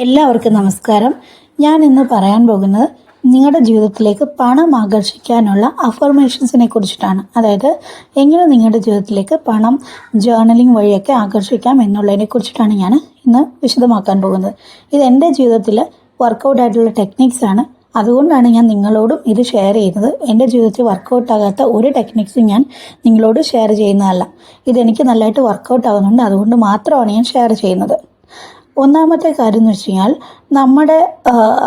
എല്ലാവർക്കും നമസ്കാരം. ഞാൻ ഇന്ന് പറയാൻ പോകുന്നത് നിങ്ങളുടെ ജീവിതത്തിലേക്ക് പണം ആകർഷിക്കാനുള്ള അഫർമേഷൻസിനെ കുറിച്ചിട്ടാണ്. അതായത് എങ്ങനെ നിങ്ങളുടെ ജീവിതത്തിലേക്ക് പണം ജേർണലിംഗ് വഴിയൊക്കെ ആകർഷിക്കാം എന്നുള്ളതിനെ കുറിച്ചിട്ടാണ് ഞാൻ ഇന്ന് വിശദമാക്കാൻ പോകുന്നത്. ഇത് എൻ്റെ ജീവിതത്തിൽ വർക്കൗട്ട് ആയിട്ടുള്ള ടെക്നിക്സ് ആണ്. അതുകൊണ്ടാണ് ഞാൻ നിങ്ങളോടും ഇത് ഷെയർ ചെയ്യുന്നത്. എൻ്റെ ജീവിതത്തിൽ വർക്കൗട്ട് ആകാത്ത ഒരു ടെക്നിക്സും ഞാൻ നിങ്ങളോട് ഷെയർ ചെയ്യുന്നതല്ല. ഇതെനിക്ക് നല്ലതായിട്ട് വർക്കൗട്ട് ആകുന്നുണ്ട്, അതുകൊണ്ട് മാത്രമാണ് ഞാൻ ഷെയർ ചെയ്യുന്നത്. ഒന്നാമത്തെ കാര്യം എന്ന് വെച്ച് കഴിഞ്ഞാൽ നമ്മുടെ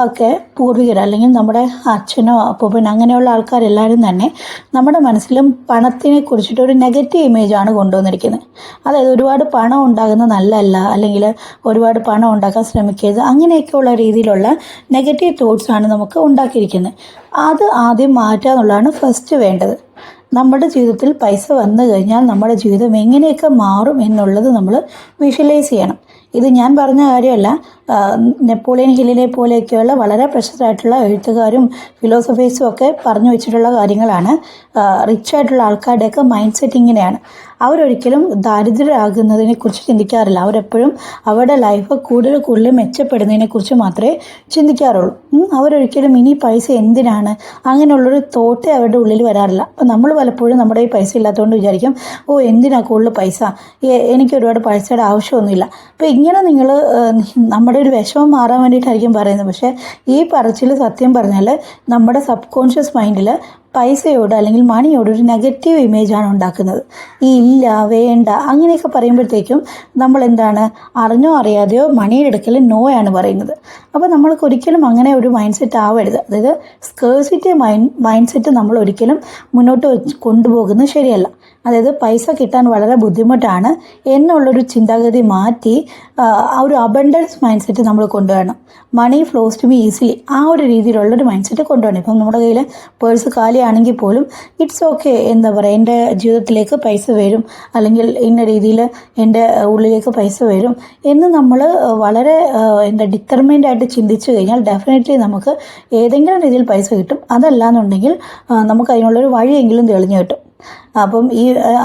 ഒക്കെ പൂർവികർ അല്ലെങ്കിൽ നമ്മുടെ അച്ഛനോ അപ്പൂപ്പനോ അങ്ങനെയുള്ള ആൾക്കാരെല്ലാവരും തന്നെ നമ്മുടെ മനസ്സിലും പണത്തിനെ കുറിച്ചിട്ട് ഒരു നെഗറ്റീവ് ഇമേജാണ് കൊണ്ടുവന്നിരിക്കുന്നത്. അതായത് ഒരുപാട് പണം ഉണ്ടാകുന്നത് നല്ലതല്ല, അല്ലെങ്കിൽ ഒരുപാട് പണം ഉണ്ടാക്കാൻ ശ്രമിക്കരുത്, അങ്ങനെയൊക്കെയുള്ള രീതിയിലുള്ള നെഗറ്റീവ് തോട്ട്സാണ് നമുക്ക് ഉണ്ടാക്കിയിരിക്കുന്നത്. അത് ആദ്യം മാറ്റുക എന്നുള്ളതാണ് ഫസ്റ്റ് വേണ്ടത്. നമ്മുടെ ജീവിതത്തിൽ പൈസ വന്നു കഴിഞ്ഞാൽ നമ്മുടെ ജീവിതം എങ്ങനെയൊക്കെ മാറും എന്നുള്ളത് നമ്മൾ വിഷ്വലൈസ് ചെയ്യണം. ഇത് ഞാൻ പറഞ്ഞ കാര്യമല്ല. നെപ്പോളിയൻ ഹില്ലിനെ പോലെയൊക്കെയുള്ള വളരെ പ്രശസ്തരായിട്ടുള്ള എഴുത്തുകാരും ഫിലോസഫേഴ്സും ഒക്കെ പറഞ്ഞു വെച്ചിട്ടുള്ള കാര്യങ്ങളാണ്. റിച്ച് ആയിട്ടുള്ള ആൾക്കാരുടെയൊക്കെ മൈൻഡ് സെറ്റ് ഇങ്ങനെയാണ്. അവരൊരിക്കലും ദാരിദ്ര്യരാകുന്നതിനെ കുറിച്ച് ചിന്തിക്കാറില്ല. അവരെപ്പോഴും അവരുടെ ലൈഫ് കൂടുതൽ മെച്ചപ്പെടുന്നതിനെ കുറിച്ച് മാത്രമേ ചിന്തിക്കാറുള്ളൂ. അവരൊരിക്കലും ഇനി പൈസ എന്തിനാണ് അങ്ങനെയുള്ളൊരു തോട്ടേ അവരുടെ ഉള്ളിൽ വരാറില്ല. അപ്പം നമ്മൾ പലപ്പോഴും നമ്മുടെ ഈ പൈസ ഇല്ലാത്തതുകൊണ്ട് വിചാരിക്കും, എന്തിനാ കൂടുതൽ പൈസ, എനിക്ക് ഒരുപാട് പൈസയുടെ ആവശ്യമൊന്നുമില്ല. അപ്പോൾ ഇങ്ങനെ നിങ്ങൾ നമ്മുടെ ഒരു വിഷമം മാറാൻ വേണ്ടിയിട്ടായിരിക്കും പറയുന്നത്. പക്ഷേ ഈ പറച്ചിൽ സത്യം പറഞ്ഞാൽ നമ്മുടെ സബ് കോൺഷ്യസ് മൈൻഡിൽ പൈസയോട് അല്ലെങ്കിൽ മണിയോട് ഒരു നെഗറ്റീവ് ഇമേജാണ് ഉണ്ടാക്കുന്നത്. ഈ ഇല്ല, വേണ്ട അങ്ങനെയൊക്കെ പറയുമ്പോഴത്തേക്കും നമ്മൾ എന്താണ്, അറിഞ്ഞോ അറിയാതെയോ മണിയുടെ അടുക്കൽ നോ ആണ് പറയുന്നത്. അപ്പോൾ നമ്മൾക്ക് ഒരിക്കലും അങ്ങനെ ഒരു മൈൻഡ് സെറ്റ് ആവരുത്. അതായത് സ്കേഴ്സിറ്റി മൈൻഡ് സെറ്റ് നമ്മൾ ഒരിക്കലും മുന്നോട്ട് കൊണ്ടുപോകുന്നത് ശരിയല്ല. അതായത് പൈസ കിട്ടാൻ വളരെ ബുദ്ധിമുട്ടാണ് എന്നുള്ളൊരു ചിന്താഗതി മാറ്റി ആ ഒരു അബണ്ടൻസ് മൈൻഡ് സെറ്റ് നമ്മൾ കൊണ്ടുവരണം. Money flows to me easily, ആ ഒരു രീതിയിലുള്ളൊരു മൈൻഡ് സെറ്റ് കൊണ്ടുവരണം. ഇപ്പം നമ്മുടെ കയ്യിൽ പേഴ്സ് കാലിയാണെങ്കിൽ പോലും ഇറ്റ്സ് ഓക്കെ, എന്താ പറയുക, എൻ്റെ ജീവിതത്തിലേക്ക് പൈസ വരും, അല്ലെങ്കിൽ ഇന്ന രീതിയിൽ എൻ്റെ ഉള്ളിലേക്ക് പൈസ വരും എന്ന് നമ്മൾ വളരെ ഡിറ്റർമൈൻഡ് ആയിട്ട് ചിന്തിച്ചു കഴിഞ്ഞാൽ ഡെഫിനറ്റ്ലി നമുക്ക് ഏതെങ്കിലും രീതിയിൽ പൈസ കിട്ടും. അതല്ല എന്നുണ്ടെങ്കിൽ നമുക്ക് അതിനുള്ളൊരു വഴിയെങ്കിലും തെളിഞ്ഞു കിട്ടും. അപ്പം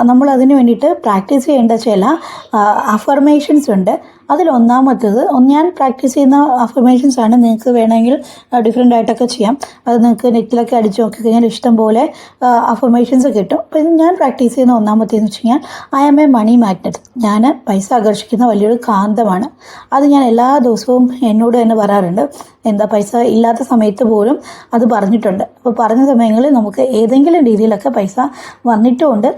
നമ്മൾ അതിന് വേണ്ടിയിട്ട് പ്രാക്ടീസ് ചെയ്യേണ്ട ചില അഫർമേഷൻസ് ഉണ്ട്. അതിലൊന്നാമത്തേത് ഞാൻ പ്രാക്ടീസ് ചെയ്യുന്ന അഫർമേഷൻസ് ആണ്. നിങ്ങൾക്ക് വേണമെങ്കിൽ ഡിഫറെൻ്റ് ആയിട്ടൊക്കെ ചെയ്യാം. അത് നിങ്ങൾക്ക് നെറ്റിലൊക്കെ അടിച്ച് നോക്കിക്കഴിഞ്ഞാൽ ഇഷ്ടം പോലെ അഫർമേഷൻസ് കിട്ടും. അപ്പോൾ ഇത് ഞാൻ പ്രാക്ടീസ് ചെയ്യുന്ന ഒന്നാമത്തേന്ന് വെച്ച് കഴിഞ്ഞാൽ I am a money magnet. ഞാൻ പൈസ ആകർഷിക്കുന്ന വലിയൊരു കാന്തമാണ്. അത് ഞാൻ എല്ലാ ദിവസവും എന്നോട് തന്നെ പറയാറുണ്ട്. പൈസ ഇല്ലാത്ത സമയത്ത് പോലും അത് പറഞ്ഞിട്ടുണ്ട്. അപ്പോൾ പറഞ്ഞ സമയങ്ങളിൽ നമുക്ക് ഏതെങ്കിലും രീതിയിലൊക്കെ പൈസ വന്നിട്ടുമുണ്ട്,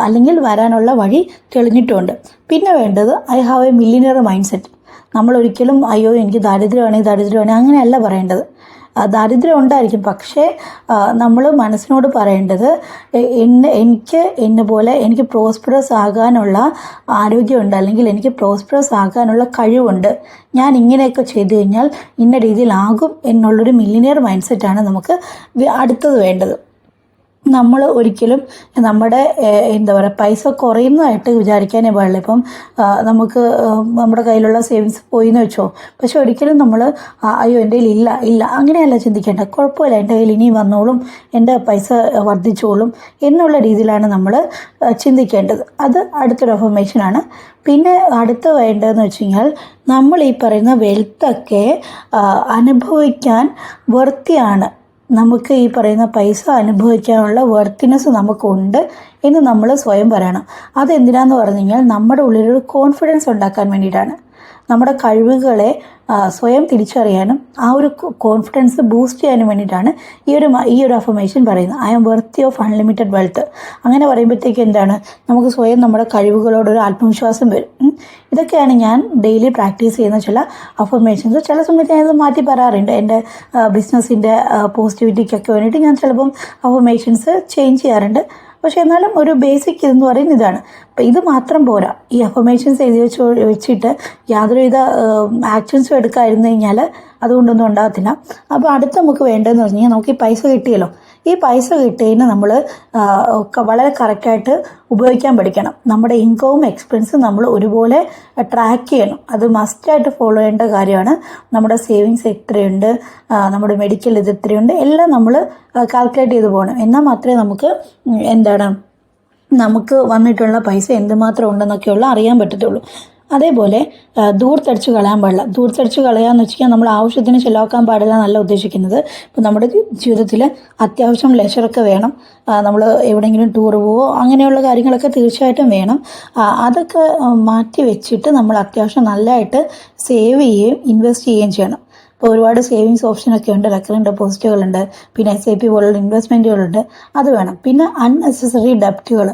അല്ലെങ്കിൽ വരാനുള്ള വഴി തെളിഞ്ഞിട്ടുമുണ്ട്. പിന്നെ വേണ്ടത് I have a millionaire mindset. നമ്മളൊരിക്കലും എനിക്ക് ദാരിദ്ര്യമാണ് അങ്ങനെയല്ല പറയേണ്ടത്. ദാരിദ്ര്യം ഉണ്ടായിരിക്കും, പക്ഷേ നമ്മൾ മനസ്സിനോട് പറയേണ്ടത് എനിക്ക് പ്രോസ്പെറസ് ആകാനുള്ള ആരോഗ്യമുണ്ട്, അല്ലെങ്കിൽ എനിക്ക് പ്രോസ്പെറസ് ആകാനുള്ള കഴിവുണ്ട്, ഞാൻ ഇങ്ങനെയൊക്കെ ചെയ്തു കഴിഞ്ഞാൽ ഇന്ന രീതിയിലാകും എന്നുള്ളൊരു മില്ലിയനിയർ മൈൻഡ് സെറ്റാണ് നമുക്ക് അടുത്തത് വേണ്ടത്. നമ്മൾ ഒരിക്കലും നമ്മുടെ പൈസ കുറയുന്നതായിട്ട് വിചാരിക്കാനേ പാടില്ല. ഇപ്പം നമുക്ക് നമ്മുടെ കയ്യിലുള്ള സേവിങ്സ് പോയി എന്ന് വെച്ചോ, പക്ഷെ ഒരിക്കലും നമ്മൾ എൻ്റെ കയ്യിൽ ഇല്ല അങ്ങനെയല്ല ചിന്തിക്കേണ്ട. കുഴപ്പമില്ല, എൻ്റെ കയ്യിൽ ഇനിയും വന്നോളും, എൻ്റെ പൈസ വർദ്ധിച്ചോളും എന്നുള്ള രീതിയിലാണ് നമ്മൾ ചിന്തിക്കേണ്ടത്. അത് അടുത്തൊരു അഫർമേഷനാണ്. പിന്നെ അടുത്ത് വേണ്ടതെന്ന് വെച്ച് കഴിഞ്ഞാൽ നമ്മൾ ഈ പറയുന്ന വെൽത്തൊക്കെ അനുഭവിക്കാൻ വർത്തിയാണ്. നമുക്ക് ഈ പറയുന്ന പൈസ അനുഭവിക്കാനുള്ള വർത്തിനെസ് നമുക്കുണ്ട് എന്ന് നമ്മൾ സ്വയം പറയണം. അതെന്തിനാന്ന് പറഞ്ഞു കഴിഞ്ഞാൽ നമ്മുടെ ഉള്ളിലൊരു കോൺഫിഡൻസ് ഉണ്ടാക്കാൻ വേണ്ടിയിട്ടാണ്. നമ്മുടെ കഴിവുകളെ സ്വയം തിരിച്ചറിയാനും ആ ഒരു കോൺഫിഡൻസ് ബൂസ്റ്റ് ചെയ്യാനും വേണ്ടിയിട്ടാണ് ഈ ഒരു അഫർമേഷൻ പറയുന്നത്. I am worthy of unlimited wealth. അങ്ങനെ പറയുമ്പോഴത്തേക്ക് നമുക്ക് സ്വയം നമ്മുടെ കഴിവുകളോടൊരു ആത്മവിശ്വാസം വരും. ഇതൊക്കെയാണ് ഞാൻ ഡെയിലി പ്രാക്ടീസ് ചെയ്യുന്ന ചില അഫർമേഷൻസ്. ചില സമയത്ത് ഞാനത് മാറ്റി പറയാറുണ്ട്. എൻ്റെ ബിസിനസ്സിൻ്റെ പോസിറ്റിവിറ്റിക്കൊക്കെ വേണ്ടിയിട്ട് ഞാൻ ചിലപ്പം അഫർമേഷൻസ് ചേഞ്ച് ചെയ്യാറുണ്ട്. പക്ഷെ എന്നാലും ഒരു ബേസിക് ഇതെന്ന് പറയുന്നത് ഇതാണ്. അപ്പം ഇത് മാത്രം പോരാ. ഈ അഫർമേഷൻസ് എഴുതി വെച്ചിട്ട് യാതൊരുവിധ ആക്ഷൻസും എടുക്കാതിരുന്നു കഴിഞ്ഞാൽ അതുകൊണ്ടൊന്നും ഉണ്ടാകത്തില്ല. അപ്പോൾ അടുത്ത് നമുക്ക് വേണ്ടതെന്ന് പറഞ്ഞു കഴിഞ്ഞാൽ നമുക്ക് ഈ പൈസ കിട്ടിയല്ലോ, ഈ പൈസ കിട്ടിയതിന് നമ്മൾ വളരെ കറക്റ്റായിട്ട് ഉപയോഗിക്കാൻ പഠിക്കണം. നമ്മുടെ ഇൻകവും എക്സ്പെൻസും നമ്മൾ ഒരുപോലെ ട്രാക്ക് ചെയ്യണം. അത് മസ്റ്റായിട്ട് ഫോളോ ചെയ്യേണ്ട കാര്യമാണ്. നമ്മുടെ സേവിങ്സ് എത്രയുണ്ട്, നമ്മുടെ മെഡിക്കൽ ഇത് എത്രയുണ്ട്, എല്ലാം നമ്മൾ കാൽക്കുലേറ്റ് ചെയ്ത് പോകണം. എന്നാൽ മാത്രമേ നമുക്ക് വന്നിട്ടുള്ള പൈസ എന്തുമാത്രം ഉണ്ടെന്നൊക്കെയുള്ള അറിയാൻ പറ്റത്തുള്ളൂ. അതേപോലെ ദൂർത്തടിച്ച് കളയാൻ പാടില്ല. ദൂർത്തടിച്ച് കളയാന്ന് വെച്ച് കഴിഞ്ഞാൽ നമ്മൾ ആവശ്യത്തിന് ചിലവാക്കാൻ പാടില്ല എന്നല്ല ഉദ്ദേശിക്കുന്നത്. ഇപ്പം നമ്മുടെ ജീവിതത്തിൽ അത്യാവശ്യം ലെഷറൊക്കെ വേണം. നമ്മൾ എവിടെയെങ്കിലും ടൂർ പോവോ അങ്ങനെയുള്ള കാര്യങ്ങളൊക്കെ തീർച്ചയായിട്ടും വേണം. അതൊക്കെ മാറ്റി വെച്ചിട്ട് നമ്മൾ അത്യാവശ്യം നല്ലതായിട്ട് സേവ് ചെയ്യുകയും ഇൻവെസ്റ്റ് ചെയ്യുകയും ചെയ്യണം. ഇപ്പോൾ ഒരുപാട് സേവിങ്സ് ഓപ്ഷനൊക്കെ ഉണ്ട്, റെക്കറിംഗ് ഡെപ്പോസിറ്റുകളുണ്ട്, പിന്നെ SIP പോലുള്ള ഇൻവെസ്റ്റ്മെൻറ്റുകളുണ്ട്, അത് വേണം. പിന്നെ അൺനെസസറി ഡെപ്റ്റുകൾ,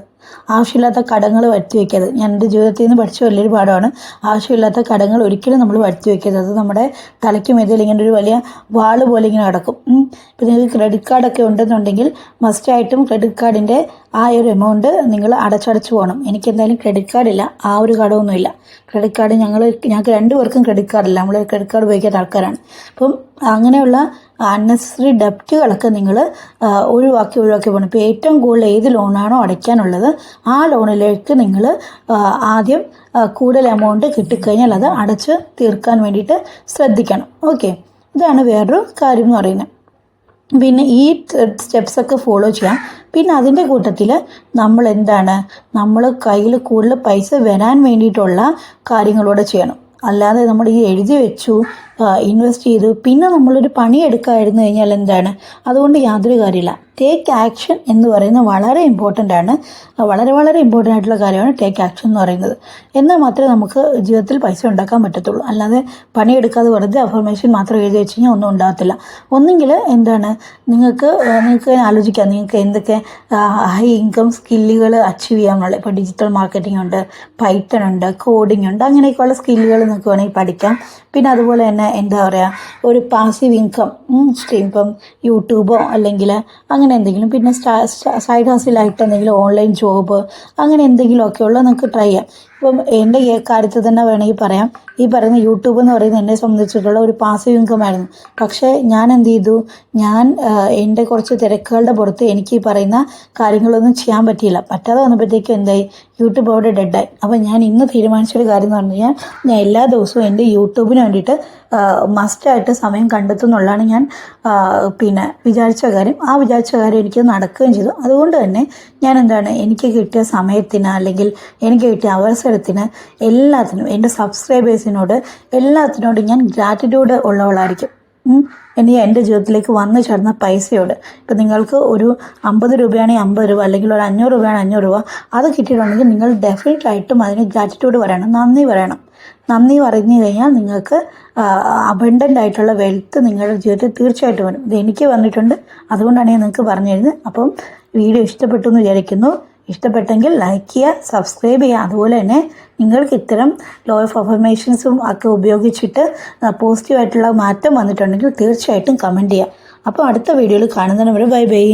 ആവശ്യമില്ലാത്ത കടങ്ങൾ വരുത്തി വയ്ക്കരുത്. ഞാൻ എൻ്റെ ജീവിതത്തിൽ നിന്ന് പഠിച്ച വലിയൊരു പാഠമാണ്. ആവശ്യമില്ലാത്ത കടങ്ങൾ ഒരിക്കലും നമ്മൾ വരുത്തി വയ്ക്കരുത്. അത് നമ്മുടെ തലയ്ക്ക് മെതിൽ ഇങ്ങനെ ഒരു വലിയ വാള് പോലെ ഇങ്ങനെ കിടക്കും. ഇപ്പം നിങ്ങൾക്ക് ക്രെഡിറ്റ് കാർഡൊക്കെ ഉണ്ടെന്നുണ്ടെങ്കിൽ മസ്റ്റായിട്ടും ക്രെഡിറ്റ് കാർഡിൻ്റെ ആ ഒരു എമൗണ്ട് നിങ്ങൾ അടച്ചടച്ച് പോകണം. എനിക്ക് എന്തായാലും ക്രെഡിറ്റ് കാർഡില്ല, ആ ഒരു കടമൊന്നുമില്ല. ക്രെഡിറ്റ് കാർഡ് ഞങ്ങൾക്ക് രണ്ടുപേർക്കും ക്രെഡിറ്റ് കാർഡില്ല, നമ്മൾ ക്രെഡിറ്റ് കാർഡ് ഉപയോഗിക്കാത്ത ആൾക്കാരാണ്. അപ്പം അങ്ങനെയുള്ള അൺനെസസറി ഡെപ്റ്റുകളൊക്കെ നിങ്ങൾ ഒഴിവാക്കി പോകണം. ഇപ്പോൾ ഏറ്റവും കൂടുതൽ ഏത് ലോണാണോ അടയ്ക്കാനുള്ളത് ആ ലോണിലേക്ക് നിങ്ങൾ ആദ്യം കൂടുതൽ എമൗണ്ട് കിട്ടിക്കഴിഞ്ഞാൽ അത് അടച്ച് തീർക്കാൻ വേണ്ടിയിട്ട് ശ്രദ്ധിക്കണം. ഓക്കെ, ഇതാണ് വേറൊരു കാര്യം എന്ന് പറയുന്നത്. പിന്നെ ഈ സ്റ്റെപ്സൊക്കെ ഫോളോ ചെയ്യാം. പിന്നെ അതിൻ്റെ കൂട്ടത്തിൽ നമ്മൾ കയ്യിൽ കൂടുതൽ പൈസ വരാൻ വേണ്ടിയിട്ടുള്ള കാര്യങ്ങളൂടെ ചെയ്യണം. അല്ലാതെ നമ്മൾ ഈ എഴുതി വെച്ചു, ഇൻവെസ്റ്റ് ചെയ്തു, പിന്നെ നമ്മളൊരു പണി എടുക്കാതിരുന്നു കഴിഞ്ഞാൽ അതുകൊണ്ട് യാതൊരു കാര്യമില്ല. ടേക്ക് ആക്ഷൻ എന്ന് പറയുന്നത് വളരെ ഇമ്പോർട്ടൻ്റ് ആണ്. വളരെ ഇമ്പോർട്ടൻ്റ് ആയിട്ടുള്ള കാര്യമാണ് ടേക്ക് ആക്ഷൻ എന്ന് പറയുന്നത്. എന്നാൽ മാത്രമേ നമുക്ക് ജീവിതത്തിൽ പൈസ ഉണ്ടാക്കാൻ പറ്റത്തുള്ളൂ. അല്ലാതെ പണിയെടുക്കാതെ വെറുതെ അഫർമേഷൻ മാത്രം എഴുതി വെച്ച് കഴിഞ്ഞാൽ ഒന്നും ഉണ്ടാകത്തില്ല. ഒന്നെങ്കിൽ നിങ്ങൾക്ക് ആലോചിക്കാം, നിങ്ങൾക്ക് എന്തൊക്കെ ഹൈ ഇൻകം സ്കില്ലുകൾ അച്ചീവ് ചെയ്യാമെന്നുള്ള. ഇപ്പോൾ ഡിജിറ്റൽ മാർക്കറ്റിംഗ് ഉണ്ട്, പൈത്തൺ ഉണ്ട്, കോഡിംഗ് ഉണ്ട്, അങ്ങനെയൊക്കെയുള്ള സ്കില്ലുകൾ നിങ്ങൾക്ക് വേണമെങ്കിൽ പഠിക്കാം. പിന്നെ അതുപോലെ തന്നെ ഒരു പാസീവ് ഇൻകം സ്ട്രീം, ഇപ്പം യൂട്യൂബോ അല്ലെങ്കിൽ അങ്ങനെ എന്തെങ്കിലും, പിന്നെ സൈഡ് ഹസിലായിട്ട് എന്തെങ്കിലും ഓൺലൈൻ ജോബ് അങ്ങനെ എന്തെങ്കിലുമൊക്കെയുള്ള നിങ്ങൾക്ക് ട്രൈ ചെയ്യാം. ഇപ്പം എൻ്റെ കാര്യത്തിൽ തന്നെ വേണമെങ്കിൽ പറയാം, ഈ പറയുന്ന യൂട്യൂബ് എന്ന് പറയുന്നത് എന്നെ സംബന്ധിച്ചിട്ടുള്ള ഒരു പാസീവ് ഇൻകം ആയിരുന്നു. പക്ഷേ ഞാൻ എന്ത് ചെയ്തു, എൻ്റെ കുറച്ച് തിരക്കുകളുടെ പുറത്ത് എനിക്ക് ഈ പറയുന്ന കാര്യങ്ങളൊന്നും ചെയ്യാൻ പറ്റാതെ വന്നപ്പോഴത്തേക്കും എന്തായി, യൂട്യൂബ് അവിടെ ഡെഡായി. അപ്പോൾ ഞാൻ ഇന്ന് തീരുമാനിച്ചൊരു കാര്യം എന്ന് പറഞ്ഞു കഴിഞ്ഞാൽ, ഞാൻ എല്ലാ ദിവസവും എൻ്റെ യൂട്യൂബിന് വേണ്ടിയിട്ട് മസ്റ്റായിട്ട് സമയം കണ്ടെത്തുന്നുള്ളതാണ് ഞാൻ വിചാരിച്ച കാര്യം. ആ വിചാരിച്ച കാര്യം എനിക്ക് നടക്കുകയും ചെയ്തു. അതുകൊണ്ട് തന്നെ ഞാൻ എനിക്ക് കിട്ടിയ സമയത്തിന് അല്ലെങ്കിൽ എനിക്ക് കിട്ടിയ അവസരത്തിന് എല്ലാത്തിനും, എൻ്റെ സബ്സ്ക്രൈബേഴ്സിനോട് എല്ലാത്തിനോടും ഞാൻ ഗ്രാറ്റിറ്റ്യൂഡ് ഉള്ളവളായിരിക്കും. എൻ്റെ ജീവിതത്തിലേക്ക് വന്നു ചേർന്ന പൈസയോട്. ഇപ്പം നിങ്ങൾക്ക് ഒരു 50 രൂപയാണെങ്കിൽ 50 രൂപ, അല്ലെങ്കിൽ ഒരു 500 രൂപയാണെങ്കിൽ 500 രൂപ, അത് കിട്ടിയിട്ടുണ്ടെങ്കിൽ നിങ്ങൾ ഡെഫിനറ്റായിട്ടും അതിന് ഗ്രാറ്റിറ്റ്യൂഡ് പറയണം, നന്ദി പറയണം. നന്ദി പറഞ്ഞു കഴിഞ്ഞാൽ നിങ്ങൾക്ക് അബണ്ടൻ്റ് ആയിട്ടുള്ള വെൽത്ത് നിങ്ങളുടെ ജീവിതത്തിൽ തീർച്ചയായിട്ടും വരും. ഇത് എനിക്ക് വന്നിട്ടുണ്ട്, അതുകൊണ്ടാണ് ഞാൻ നിങ്ങൾക്ക് പറഞ്ഞു തരുന്നത്. അപ്പം വീഡിയോ ഇഷ്ടപ്പെട്ടു എന്ന് വിചാരിക്കുന്നു. ഇഷ്ടപ്പെട്ടെങ്കിൽ ലൈക്ക് ചെയ്യുക, സബ്സ്ക്രൈബ് ചെയ്യുക. അതുപോലെ തന്നെ നിങ്ങൾക്ക് ഇത്തരം ലോ ഓഫ് അഫർമേഷൻസും ഒക്കെ ഉപയോഗിച്ചിട്ട് പോസിറ്റീവായിട്ടുള്ള മാറ്റം വന്നിട്ടുണ്ടെങ്കിൽ തീർച്ചയായിട്ടും കമൻറ്റ് ചെയ്യുക. അപ്പോൾ അടുത്ത വീഡിയോയിൽ കാണുന്നതിന് വരെ ബൈ ബൈ.